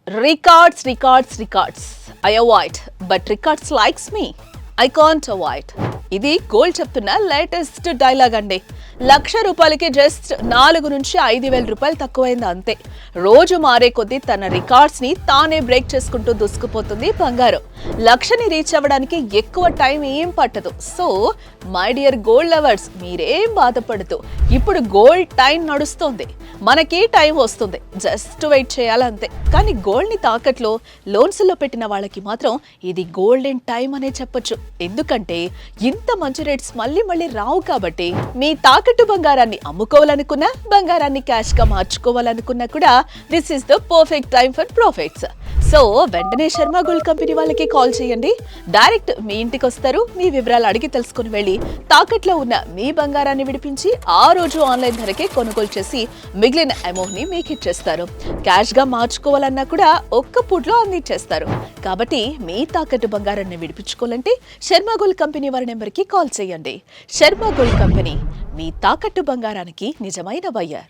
Records. I avoid, but records likes me. I can't avoid. ఇది gold చెప్తున్న latest dialogue అండి. ₹1,00,000కి just 4 నుంచి 5,000 రూపాయలు తక్కువైంది అంతే. రోజు మారే కొద్దీ తన రికార్డ్స్ ని తానే బ్రేక్ చేసుకుంటూ దూసుకుపోతుంది బంగారం. 1,00,000ని రీచ్ అవ్వడానికి ఎక్కువ టైం ఏం పట్టదు. So my dear gold lovers, మీరేం బాధపడుతూ ఇప్పుడు గోల్డ్ టైం నడుస్తోంది. మనకి టైం వస్తుంది, జస్ట్ వెయిట్ చేయాలంతే. కానీ గోల్డ్ ని తాకట్లో లోన్స్ లో పెట్టిన వాళ్ళకి మాత్రం ఇది గోల్డెన్ టైం అనే చెప్పొచ్చు. ఎందుకంటే ఇంత మంచి రేట్స్ మళ్ళీ రావు కాబట్టి. మీ తాకట్టు బంగారాన్ని అమ్ముకోవాలనుకున్నా, బంగారాన్ని క్యాష్ గా మార్చుకోవాలనుకున్నా కూడా this is the perfect time for profits. So వెంటనే శర్మ గోల్డ్ కంపెనీ వాళ్ళకి కాల్ చేయండి. డైరెక్ట్ మీ ఇంటికి వస్తారు. మీ వివరాలు అడిగి తెలుసుకుని వెళ్ళి తాకట్లో ఉన్న మీ బంగారాన్ని విడిపించి ఆ రోజు ఆన్లైన్ ధరకే కొనుగోలు చేసి మిగిలిన అమౌంట్ ని మీకు ఇచ్చేస్తారు. క్యాష్ గా మార్చుకోవాలన్నా కూడా ఒక్క పూట్లో అందించేస్తారు. కాబట్టి మీ తాకట్టు బంగారాన్ని విడిపించుకోవాలంటే శర్మ గోల్డ్ కంపెనీ వారి నెంబర్కి కాల్ చేయండి. శర్మ గోల్డ్ కంపెనీ, మీ తాకట్టు బంగారానికి నిజమైన బయ్యర్.